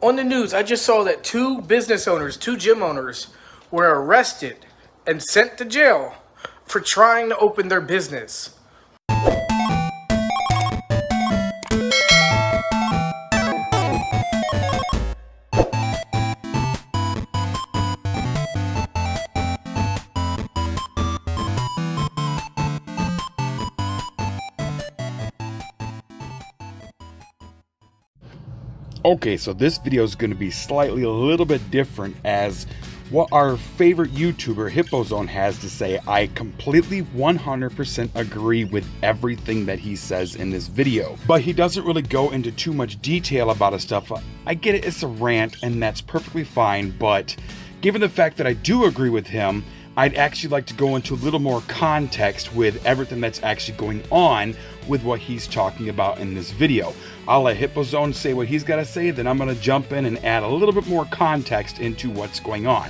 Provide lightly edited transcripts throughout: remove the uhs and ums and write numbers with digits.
On the news, I just saw that two business owners, two gym owners, were arrested and sent to jail for trying to open their business. Okay, so this video is going to be slightly a little bit different as what our favorite YouTuber Hippozone has to say. I completely 100% agree with everything that he says in this video, but he doesn't really go into too much detail about his stuff. I get it, it's a rant and that's perfectly fine, but given the fact that I do agree with him, I'd actually like to go into a little more context with everything that's actually going on with what he's talking about in this video. I'll let Hippozone say what he's got to say, then I'm going to jump in and add a little bit more context into what's going on.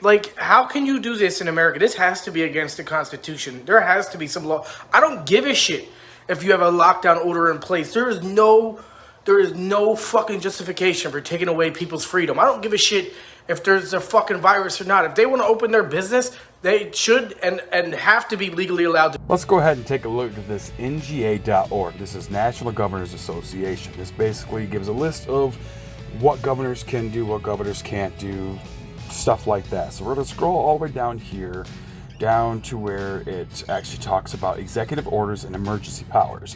Like, how can you do this in America? This has to be against the Constitution. There has to be some law. I don't give a shit if you have a lockdown order in place. There is no fucking justification for taking away people's freedom. I don't give a shit if there's a fucking virus or not. If they want to open their business, they should and have to be legally allowed to. Let's go ahead and take a look at this NGA.org. This is National Governors Association. This basically gives a list of what governors can do, what governors can't do, stuff like that. So we're going to scroll all the way down here, down to where it actually talks about executive orders and emergency powers.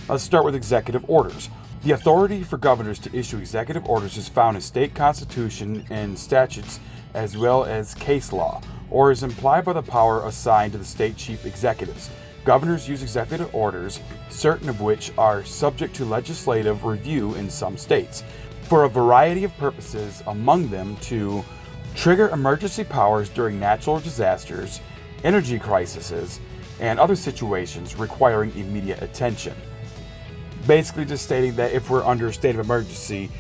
Let's start with executive orders. The authority for governors to issue executive orders is found in state constitution and statutes as well as case law, or is implied by the power assigned to the state chief executives. Governors use executive orders, certain of which are subject to legislative review in some states, for a variety of purposes, among them to trigger emergency powers during natural disasters, energy crises, and other situations requiring immediate attention. Basically just stating that if we're under a state of emergency,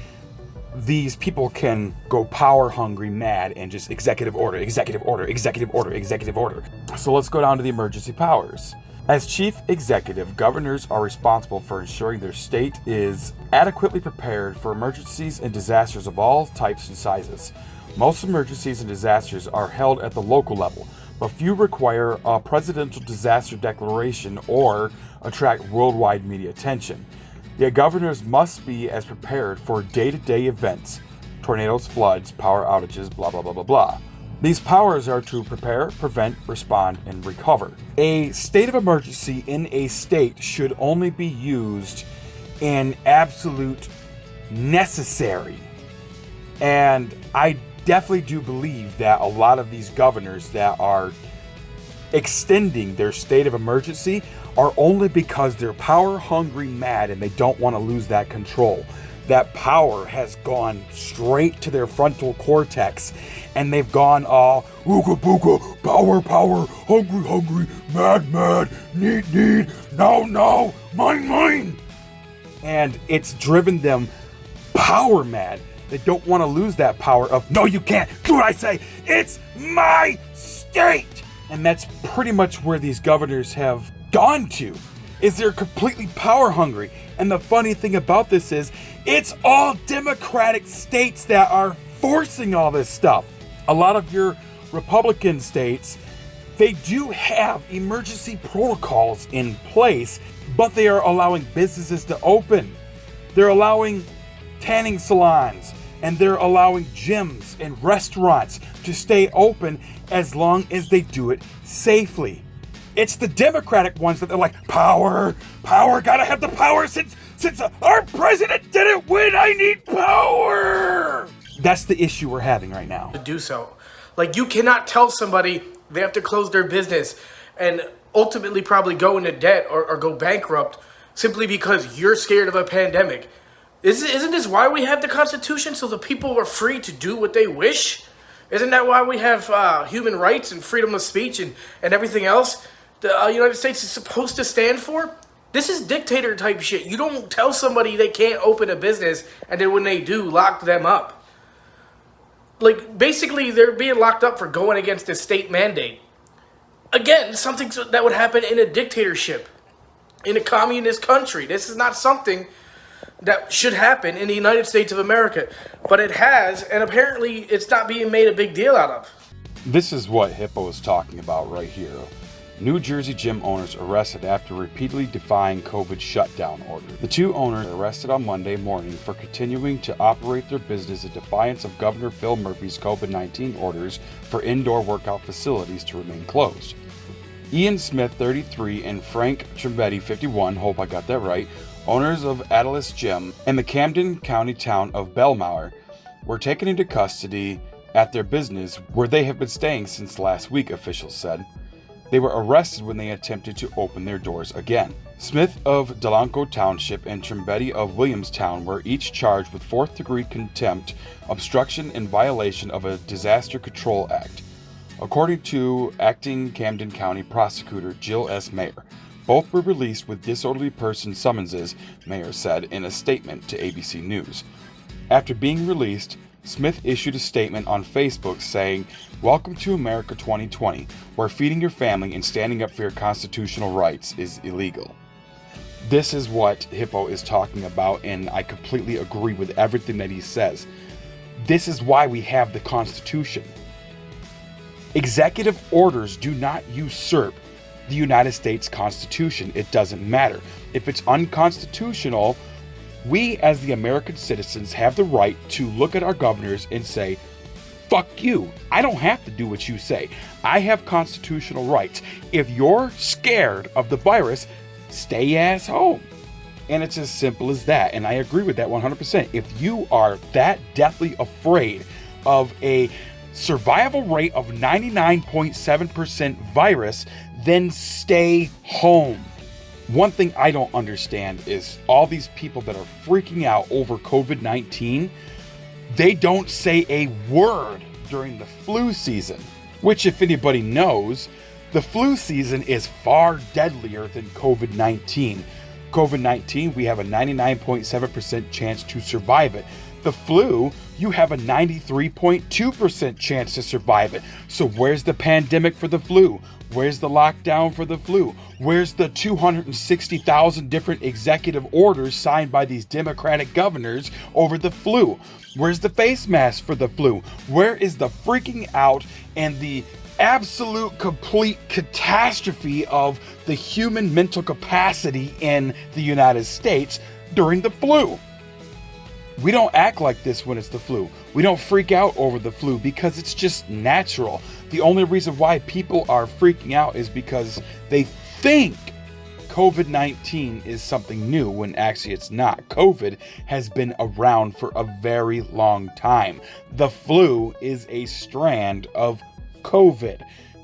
these people can go power hungry mad and just executive order, executive order, executive order, executive order. So let's go down to the emergency powers. As chief executive, governors are responsible for ensuring their state is adequately prepared for emergencies and disasters of all types and sizes. Most emergencies and disasters are held at the local level, but few require a presidential disaster declaration or attract worldwide media attention. Yet governors must be as prepared for day-to-day events, tornadoes, floods, power outages, blah, blah, blah, blah, blah. These powers are to prepare, prevent, respond, and recover. A state of emergency in a state should only be used in absolute necessary. And I definitely do believe that a lot of these governors that are extending their state of emergency are only because they're power hungry mad and they don't want to lose that control. That power has gone straight to their frontal cortex and they've gone all ooga booga, power, power, hungry, hungry, mad, mad, need, need, no, no, mine, mine. And it's driven them power mad. They don't want to lose that power of, no, you can't do what I say. It's my state. And that's pretty much where these governors have gone to, is they're completely power hungry. And the funny thing about this is it's all Democratic states that are forcing all this stuff. A lot of your Republican states, they do have emergency protocols in place, but they are allowing businesses to open. They're allowing tanning salons and they're allowing gyms and restaurants to stay open as long as they do it safely. It's the Democratic ones that they're like, power, power, gotta have the power since our president didn't win, I need power. That's the issue we're having right now. To do so. Like, you cannot tell somebody they have to close their business and ultimately probably go into debt or go bankrupt simply because you're scared of a pandemic. Isn't this why we have the Constitution? So the people are free to do what they wish? Isn't that why we have human rights and freedom of speech and everything else the United States is supposed to stand for? This is dictator type shit. You don't tell somebody they can't open a business and then when they do, lock them up. Like, basically, they're being locked up for going against a state mandate. Again, something that would happen in a dictatorship, in a communist country. This is not something that should happen in the United States of America. But it has, and apparently it's not being made a big deal out of. This is what Hippo is talking about right here. New Jersey gym owners arrested after repeatedly defying COVID shutdown order. The two owners were arrested on Monday morning for continuing to operate their business in defiance of Governor Phil Murphy's COVID-19 orders for indoor workout facilities to remain closed. Ian Smith, 33, and Frank Trembetti, 51, hope I got that right, owners of Atlas Gym in the Camden County town of Belmar, were taken into custody at their business where they have been staying since last week, officials said. They were arrested when they attempted to open their doors again. Smith of Delanco Township and Trembetti of Williamstown were each charged with fourth-degree contempt, obstruction, and violation of a Disaster Control Act, according to acting Camden County prosecutor Jill S. Mayer. Both were released with disorderly person summonses, Mayer said in a statement to ABC News. After being released, Smith issued a statement on Facebook saying, "Welcome to America 2020, where feeding your family and standing up for your constitutional rights is illegal." This is what Hippo is talking about, and I completely agree with everything that he says. This is why we have the Constitution. Executive orders do not usurp the United States Constitution. It doesn't matter. If it's unconstitutional, we as the American citizens have the right to look at our governors and say, fuck you. I don't have to do what you say. I have constitutional rights. If you're scared of the virus, stay ass home. And it's as simple as that. And I agree with that 100%. If you are that deathly afraid of a survival rate of 99.7% virus, then stay home. One thing I don't understand is all these people that are freaking out over COVID-19, they don't say a word during the flu season, which if anybody knows, the flu season is far deadlier than COVID-19. COVID-19, we have a 99.7% chance to survive it. The flu, you have a 93.2% chance to survive it. So where's the pandemic for the flu? Where's the lockdown for the flu? Where's the 260,000 different executive orders signed by these Democratic governors over the flu? Where's the face mask for the flu? Where is the freaking out and the absolute complete catastrophe of the human mental capacity in the United States during the flu? We don't act like this when it's the flu. We don't freak out over the flu because it's just natural. The only reason why people are freaking out is because they think COVID-19 is something new when actually it's not. COVID has been around for a very long time. The flu is a strand of COVID.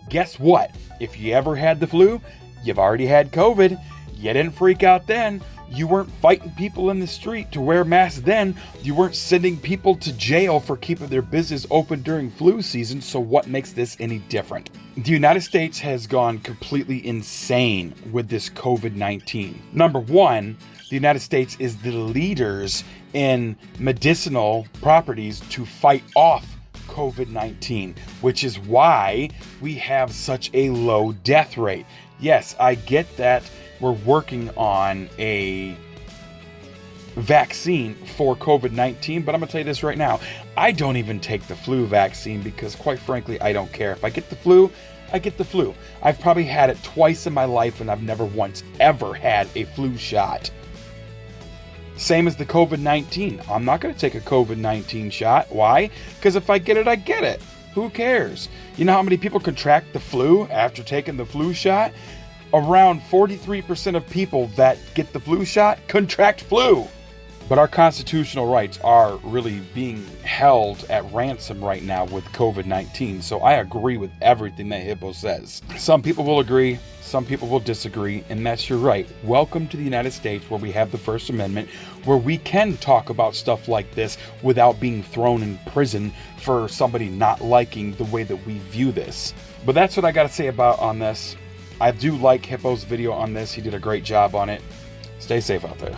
Guess what? If you ever had the flu, you've already had COVID. You didn't freak out then. You weren't fighting people in the street to wear masks then. You weren't sending people to jail for keeping their business open during flu season. So what makes this any different? The United States has gone completely insane with this COVID-19. Number one, the United States is the leaders in medicinal properties to fight off COVID-19, which is why we have such a low death rate. Yes, I get that we're working on a vaccine for COVID-19, but I'm going to tell you this right now. I don't even take the flu vaccine because, quite frankly, I don't care. If I get the flu, I get the flu. I've probably had it twice in my life, and I've never once ever had a flu shot. Same as the COVID-19. I'm not going to take a COVID-19 shot. Why? Because if I get it, I get it. Who cares? You know how many people contract the flu after taking the flu shot? Around 43% of people that get the flu shot contract flu. But our constitutional rights are really being held at ransom right now with COVID-19. So I agree with everything that Hippo says. Some people will agree, some people will disagree, and that's your right. Welcome to the United States, where we have the First Amendment, where we can talk about stuff like this without being thrown in prison for somebody not liking the way that we view this. But that's what I got to say about on this. I do like Hippo's video on this. He did a great job on it. Stay safe out there.